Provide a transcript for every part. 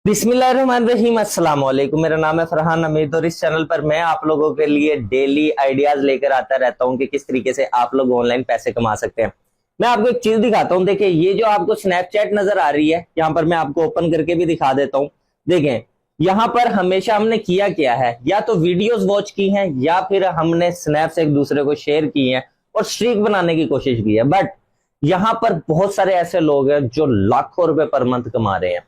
बिस्मिल्लाहिर्रहमानिर्रहीम, अस्सलाम वालेकुम। मेरा नाम है फरहान हमीद और इस चैनल पर मैं आप लोगों के लिए डेली आइडियाज लेकर आता रहता हूं कि किस तरीके से आप लोग ऑनलाइन पैसे कमा सकते हैं। मैं आपको एक चीज दिखाता हूं। देखिए, ये जो आपको स्नैपचैट नजर आ रही है, यहां पर मैं आपको ओपन करके भी दिखा देता हूं। देखें, यहां पर हमेशा हमने किया क्या है, या तो वीडियोस वॉच की हैं या फिर हमने स्नैप्स एक दूसरे को शेयर की हैं और स्ट्रीक बनाने की कोशिश की है। बट यहां पर बहुत सारे ऐसे लोग हैं जो लाखों रुपए पर मंथ कमा रहे हैं।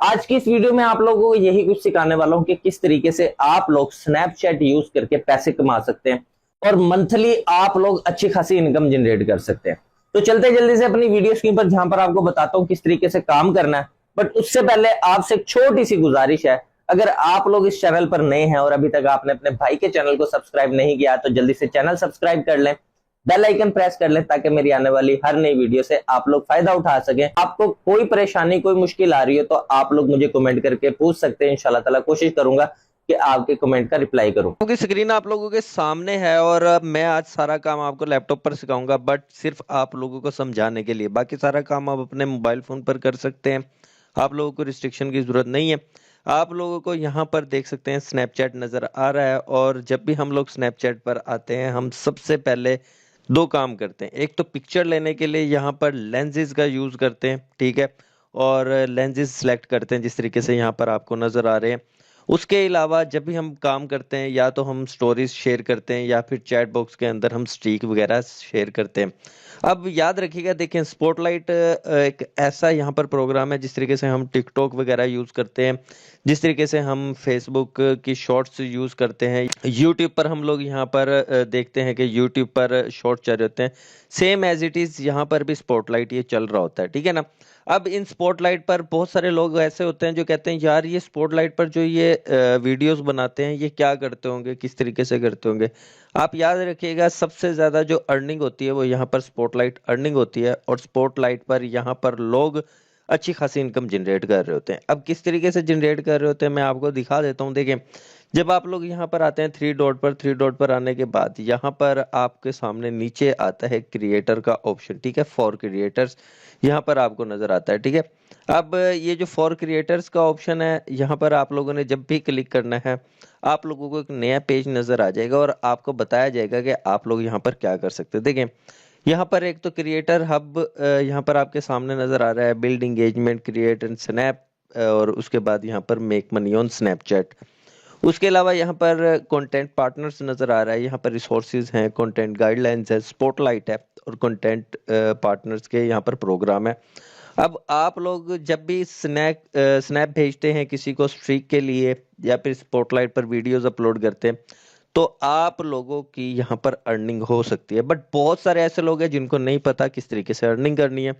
आज की इस वीडियो में आप लोगों को यही कुछ सिखाने वाला हूं कि किस तरीके से आप लोग स्नैपचैट यूज करके पैसे कमा सकते हैं और मंथली आप लोग अच्छी खासी इनकम जनरेट कर सकते हैं। तो चलते जल्दी से अपनी वीडियो स्क्रीन पर, जहां पर आपको बताता हूं किस तरीके से काम करना है। बट उससे पहले आपसे एक छोटी सी गुजारिश है, अगर आप लोग इस चैनल पर नए हैं और अभी तक आपने अपने भाई के चैनल को सब्सक्राइब नहीं किया तो जल्दी से चैनल सब्सक्राइब कर लें, बेल आइकन प्रेस कर लें ताकि मेरी आने वाली हर नई वीडियो से आप लोग फायदा उठा सकें। आपको कोई परेशानी कोई मुश्किल आ रही हो तो आप लोग मुझे कमेंट करके पूछ सकते हैं। इंशाल्लाह ताला कोशिश करूंगा कि आपके कमेंट का रिप्लाई करूं। क्योंकि स्क्रीन आप लोगों के सामने है और मैं आज सारा काम आपको लैपटॉप पर सिखाऊंगा, बट सिर्फ आप लोगों को समझाने के लिए। बाकी सारा काम आप अपने मोबाइल फोन पर कर सकते हैं। आप लोगों को रिस्ट्रिक्शन की जरूरत नहीं है। आप लोगों को यहाँ पर देख सकते हैं स्नैपचैट नजर आ रहा है, और जब भी हम लोग स्नैपचैट पर आते हैं हम सबसे पहले दो काम करते हैं। एक तो पिक्चर लेने के लिए यहाँ पर लेंसेज का यूज करते हैं, ठीक है, और लेंसेज सेलेक्ट करते हैं जिस तरीके से यहाँ पर आपको नजर आ रहे हैं। उसके अलावा जब भी हम काम करते हैं, या तो हम स्टोरीज शेयर करते हैं या फिर चैट बॉक्स के अंदर हम स्ट्रीक वगैरह शेयर करते हैं। अब याद रखिएगा, देखें, स्पॉटलाइट एक ऐसा यहाँ पर प्रोग्राम है जिस तरीके से हम टिकटॉक वगैरह यूज करते हैं, जिस तरीके से हम फेसबुक की शॉर्ट्स यूज करते हैं, यूट्यूब पर हम लोग यहाँ पर देखते हैं कि यूट्यूब पर शॉर्ट चल रहे होते हैं। सेम एज इट इज यहाँ पर भी स्पॉटलाइट ये चल रहा होता है, ठीक है ना। अब इन स्पॉटलाइट पर बहुत सारे लोग ऐसे होते हैं जो कहते हैं यार ये स्पॉटलाइट पर जो ये वीडियोस बनाते हैं ये क्या करते होंगे, किस तरीके से करते होंगे। आप याद रखिएगा, सबसे ज्यादा जो अर्निंग होती है वो यहाँ पर स्पॉटलाइट अर्निंग होती है, और स्पॉटलाइट पर यहाँ पर लोग अच्छी खासी इनकम जनरेट कर रहे होते हैं। अब किस तरीके से जनरेट कर रहे होते हैं मैं आपको दिखा देता हूँ। देखें, जब आप लोग यहाँ पर आते हैं थ्री डॉट पर आने के बाद यहाँ पर आपके सामने नीचे आता है क्रिएटर का ऑप्शन, ठीक है, फॉर क्रिएटर्स यहाँ पर आपको नजर आता है, ठीक है। अब ये जो फॉर क्रिएटर्स का ऑप्शन है, यहाँ पर आप लोगों ने जब भी क्लिक करना है आप लोगों को एक नया पेज नजर आ जाएगा और आपको बताया जाएगा कि आप लोग यहाँ पर क्या कर सकते हैं। देखें, यहाँ पर एक तो क्रिएटर हब यहाँ पर आपके सामने नजर आ रहा है, build engagement, create and snap, और उसके बाद यहाँ पर मेक मनी ऑन स्नैपचैट। उसके अलावा यहाँ पर कंटेंट पार्टनर्स नजर आ रहा है, यहाँ पर रिसोर्सेज हैं, कंटेंट गाइडलाइंस है, स्पॉटलाइट है, और कंटेंट पार्टनर्स के यहाँ पर प्रोग्राम है। अब आप लोग जब भी स्नैप भेजते हैं किसी को स्ट्रीक के लिए, या फिर स्पॉटलाइट पर वीडियोस अपलोड करते हैं, तो आप लोगों की यहाँ पर अर्निंग हो सकती है। बट बहुत सारे ऐसे लोग हैं जिनको नहीं पता किस तरीके से अर्निंग करनी है।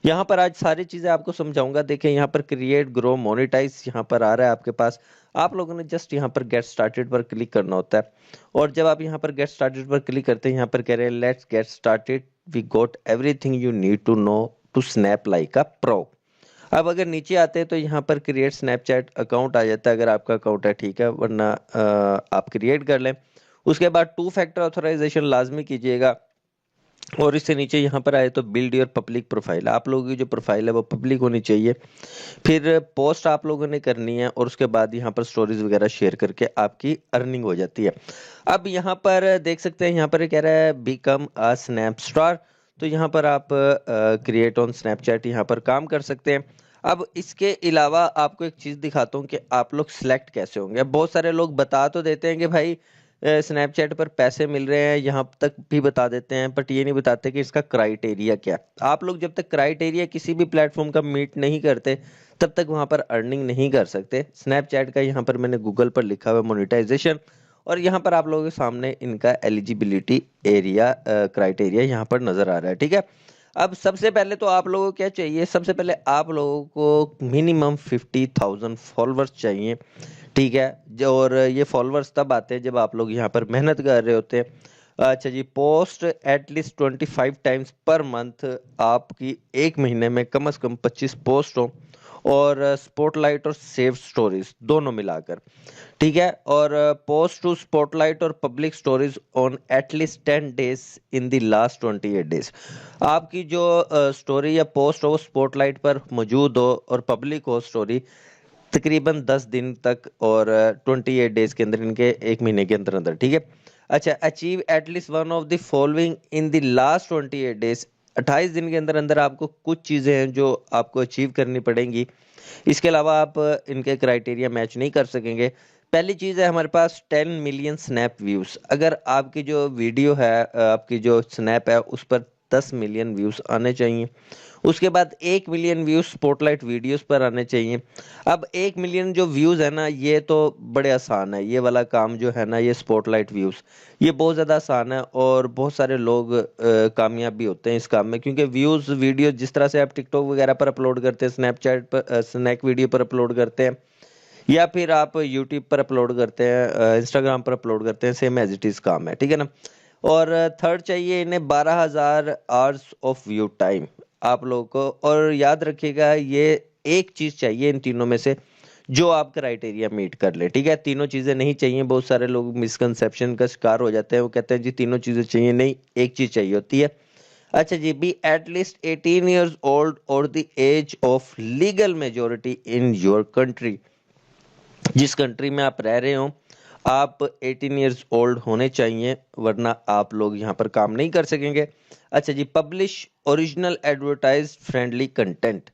यहाँ पर आज सारी चीजें आपको समझाऊंगा। देखें, यहाँ पर क्रिएट, ग्रो, मोनेटाइज यहाँ पर आ रहा है आपके पास। आप लोगों ने जस्ट यहाँ पर गेट स्टार्टेड पर क्लिक करना होता है, और जब आप यहाँ पर गेट स्टार्टेड पर क्लिक करते हैं, यहाँ पर कह रहे हैं let's get started, we got everything you need to know to snap like a pro. अब अगर नीचे आते हैं तो यहाँ पर क्रिएट स्नैपचैट अकाउंट आ जाता है, अगर आपका अकाउंट है, ठीक है, वरना आप क्रिएट कर लें। उसके बाद टू फैक्टर ऑथराइजेशन लाजमी कीजिएगा, और इससे नीचे यहाँ पर आए तो बिल्ड योर पब्लिक प्रोफाइल, आप लोगों की जो प्रोफाइल है वो पब्लिक होनी चाहिए। फिर पोस्ट आप लोगों ने करनी है, और उसके बाद यहाँ पर स्टोरीज वगैरह शेयर करके आपकी अर्निंग हो जाती है। अब यहाँ पर देख सकते हैं, यहाँ पर कह रहा है बिकम अ स्नैप स्टार, तो यहाँ पर आप क्रिएट ऑन स्नैपचैट यहाँ पर काम कर सकते हैं। अब इसके अलावा आपको एक चीज दिखाता हूँ कि आप लोग सिलेक्ट कैसे होंगे। अब बहुत सारे लोग बता तो देते हैं कि भाई स्नैपचैट पर पैसे मिल रहे हैं, यहाँ तक भी बता देते हैं, बट ये नहीं बताते कि इसका क्राइटेरिया क्या है। आप लोग जब तक क्राइटेरिया किसी भी प्लेटफॉर्म का मीट नहीं करते तब तक वहां पर अर्निंग नहीं कर सकते। स्नैपचैट का यहाँ पर मैंने गूगल पर लिखा हुआ मोनेटाइजेशन, और यहाँ पर आप लोगों के सामने इनका एलिजिबिलिटी एरिया क्राइटेरिया यहाँ पर नजर आ रहा है, ठीक है। अब सबसे पहले तो आप लोगों को क्या चाहिए, सबसे पहले आप लोगों को मिनिमम 50,000 फॉलोअर्स चाहिए, ठीक है। और ये फॉलोअर्स तब आते हैं जब आप लोग यहाँ पर मेहनत कर रहे होते हैं। अच्छा जी, post at least 25 times per month, आपकी एक महीने में कम से कम 25 पोस्ट हो, और स्पॉटलाइट और सेव स्टोरीज दोनों मिलाकर, ठीक है। और पोस्ट टू स्पॉटलाइट और public stories on at least 10 days in the last 28 days. आपकी जो स्टोरी या पोस्ट हो वो स्पॉटलाइट पर मौजूद हो और पब्लिक हो स्टोरी तकरीबन 10 दिन तक और 28 डेज के अंदर, इनके 1 महीने के अंदर अंदर, ठीक है। अच्छा, achieve at least one of the following in the last 28 days. 28 दिन के अंदर अंदर आपको कुछ चीज़ें हैं जो आपको अचीव करनी पड़ेंगी, इसके अलावा आप इनके क्राइटेरिया मैच नहीं कर सकेंगे। पहली चीज़ है हमारे पास 10 मिलियन स्नैप व्यूज़। अगर आपकी जो वीडियो है, आपकी जो स्नैप है, उस पर 10 मिलियन व्यूज़ आने चाहिए। उसके बाद 1 मिलियन व्यूज़ स्पॉटलाइट वीडियोस पर आने चाहिए। अब 1 मिलियन जो व्यूज़ है ना, ये तो बड़े आसान है, ये वाला काम जो है ना, ये स्पॉटलाइट व्यूज़, ये बहुत ज़्यादा आसान है और बहुत सारे लोग कामयाब भी होते हैं इस काम में, क्योंकि व्यूज़ वीडियो जिस तरह से आप टिकटॉक वगैरह पर अपलोड करते हैं, स्नैपचैट पर स्नैक वीडियो पर अपलोड करते हैं, या फिर आप यूट्यूब पर अपलोड करते हैं, इंस्टाग्राम पर अपलोड करते हैं, सेम एज इट इज़ काम है, ठीक है ना। और थर्ड चाहिए इन्हें 12,000 आवर्स ऑफ व्यू टाइम आप लोगों को। और याद रखिएगा, ये एक चीज़ चाहिए इन तीनों में से जो आप क्राइटेरिया मीट कर ले, ठीक है। तीनों चीज़ें नहीं चाहिए, बहुत सारे लोग मिसकंसेप्शन का शिकार हो जाते हैं, वो कहते हैं जी तीनों चीज़ें चाहिए, नहीं, एक चीज़ चाहिए होती है। अच्छा जी, बी एटलीस्ट 18 ईयर्स ओल्ड और the age of legal majority in your country. जिस कंट्री में आप रह रहे हो, आप 18 ईयर्स ओल्ड होने चाहिए, वरना आप लोग यहाँ पर काम नहीं कर सकेंगे। अच्छा जी, publish original advertise friendly content.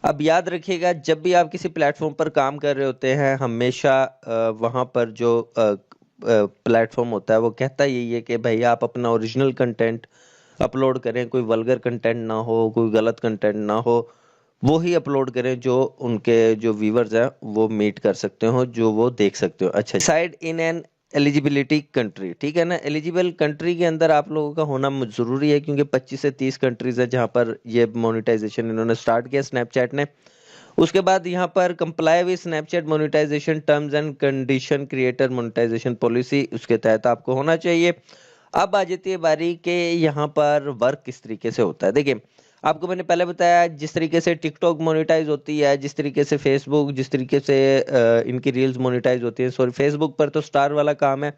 अब याद रखिएगा, जब भी आप किसी प्लेटफॉर्म पर काम कर रहे होते हैं, हमेशा वहाँ पर जो प्लेटफॉर्म होता है वो कहता यही है कि भाई आप अपना ओरिजिनल कंटेंट अपलोड करें, कोई वल्गर कंटेंट ना हो, कोई गलत कंटेंट ना हो, वो ही अपलोड करें जो उनके जो व्यूवर्स हैं वो मीट कर सकते हो, जो वो देख सकते हो। अच्छा, side in an eligibility country, ठीक है ना। एलिजिबल कंट्री के अंदर आप लोगों का होना जरूरी है, क्योंकि 25 से 30 कंट्रीज है जहां पर ये मोनेटाइजेशन इन्होंने स्टार्ट किया स्नैपचैट ने। उसके बाद यहाँ पर comply with Snapchat monetisation terms and condition creator monetisation policy, उसके तहत आपको होना चाहिए। अब आ जाती है बारी के यहाँ पर वर्क किस तरीके से होता है। देखिए, आपको मैंने पहले बताया, जिस तरीके से टिकटॉक मोनेटाइज होती है, जिस तरीके से फेसबुक, जिस तरीके से इनकी रील्स मोनेटाइज होती है। सॉरी, फेसबुक पर तो स्टार वाला काम है,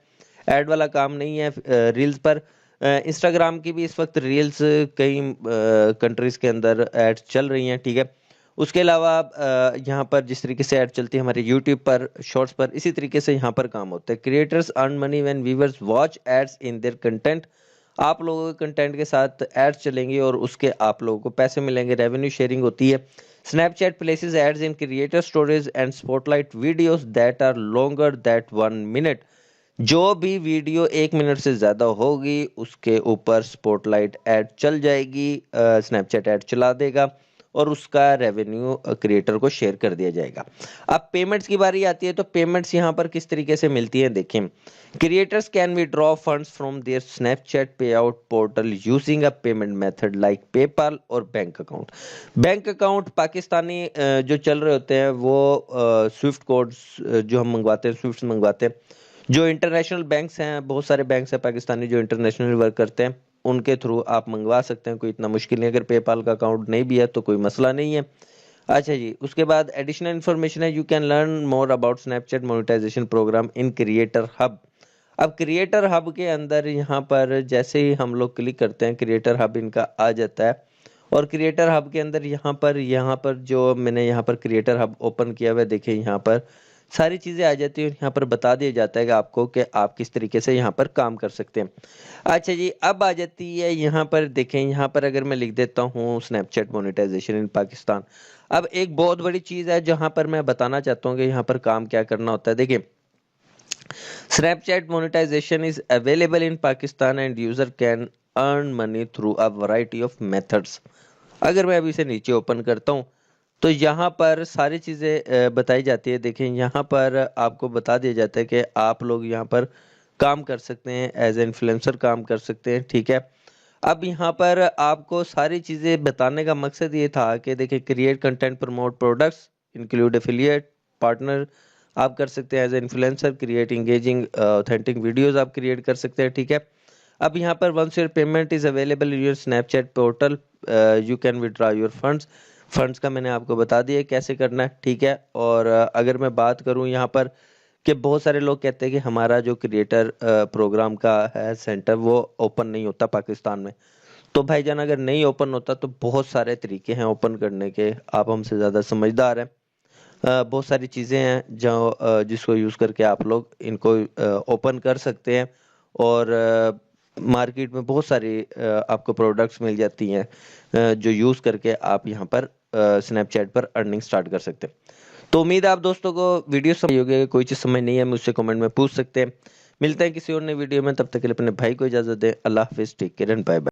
ऐड वाला काम नहीं है। रील्स पर, इंस्टाग्राम की भी इस वक्त रील्स कई कंट्रीज के अंदर एड्स चल रही हैं, ठीक है। उसके अलावा यहाँ पर जिस तरीके से ऐड चलती है हमारे यूट्यूब पर शॉर्ट्स पर, इसी तरीके से यहाँ पर काम होता है। Creators earn money when viewers watch ads in their content. आप लोगों के कंटेंट के साथ एड्स चलेंगे और उसके आप लोगों को पैसे मिलेंगे, रेवेन्यू शेयरिंग होती है। Snapchat places ads in creator stories and spotlight videos that are longer that 1 minute. जो भी वीडियो 1 मिनट से ज्यादा होगी उसके ऊपर स्पॉटलाइट ऐड चल जाएगी, स्नैपचैट ऐड चला देगा और उसका रेवेन्यू क्रिएटर को शेयर कर दिया जाएगा। अब पेमेंट्स की बारी आती है, तो पेमेंट्स यहाँ पर किस तरीके से मिलती है देखें। Creators can withdraw funds from their Snapchat pay out portal using a payment method like PayPal और bank account. Bank account Pakistani जो चल रहे होते हैं वो स्विफ्ट कोड्स जो हम मंगवाते हैं, स्विफ्ट मंगवाते हैं। जो इंटरनेशनल बैंक्स हैं, बहुत सारे बैंक्स हैं पाकिस्तानी जो इंटरनेशनल वर्क करते हैं, उनके थ्रू आप मंगवा सकते हैं, कोई इतना मुश्किल नहीं। अगर पेपाल का अकाउंट नहीं भी है तो कोई मसला नहीं है। अच्छा जी, उसके बाद एडिशनल इन्फॉर्मेशन है, you can learn more about Snapchat monetisation programme in creator hub. अब क्रिएटर हब के अंदर यहाँ पर जैसे ही हम लोग क्लिक करते हैं, क्रिएटर हब इनका आ जाता है। और क्रिएटर हब के अंदर यहाँ पर जो मैंने यहाँ पर क्रिएटर हब ओपन किया हुआ है, देखिए यहाँ पर सारी चीजें आ जाती है। यहाँ पर बता दिया जाता है कि आपको कि आप किस तरीके से यहाँ पर काम कर सकते हैं। अच्छा जी, अब आ जाती है यहाँ पर देखें, यहाँ पर अगर मैं लिख देता हूँ स्नैपचैट मोनेटाइजेशन इन पाकिस्तान। अब एक बहुत बड़ी चीज है जहां पर मैं बताना चाहता हूँ कि यहाँ पर काम क्या करना होता है। देखिए, Snapchat monetization is available in Pakistan and user can earn money through a variety of methods। अगर मैं अभी इसे नीचे ओपन करता हूँ तो यहाँ पर सारी चीज़ें बताई जाती है। देखें, यहाँ पर आपको बता दिया जाता है कि आप लोग यहाँ पर काम कर सकते हैं, एज ए इन्फ्लुएंसर काम कर सकते हैं, ठीक है। अब यहाँ पर आपको सारी चीज़ें बताने का मकसद ये था कि देखिए, create content, promote products, include affiliate partner आप कर सकते हैं, as a influencer create engaging authentic videos आप क्रिएट कर सकते हैं, ठीक है। अब यहाँ पर once your payment is available in your Snapchat portal you can withdraw your funds. Funds का मैंने आपको बता दिया कैसे करना है, ठीक है। और अगर मैं बात करूँ यहाँ पर कि बहुत सारे लोग कहते हैं कि हमारा जो क्रिएटर प्रोग्राम का है सेंटर वो ओपन नहीं होता पाकिस्तान में। तो भाईजान, अगर नहीं ओपन होता तो बहुत सारे तरीके हैं ओपन करने के, आप हमसे ज़्यादा समझदार हैं। बहुत सारी चीज़ें हैं जो जिसको यूज़ करके आप लोग इनको ओपन कर सकते हैं। और मार्केट में बहुत सारी आपको प्रोडक्ट्स मिल जाती हैं जो यूज़ करके आप यहाँ पर स्नैपचैट पर अर्निंग स्टार्ट कर सकते हैं। तो उम्मीद है आप दोस्तों को वीडियो समझ होगी। कोई चीज़ समझ नहीं है मुझसे कमेंट में पूछ सकते हैं। मिलते हैं किसी और नई वीडियो में, तब तक के लिए अपने भाई को इजाज़त दें। अल्लाह हाफिज़, take care and bye bye.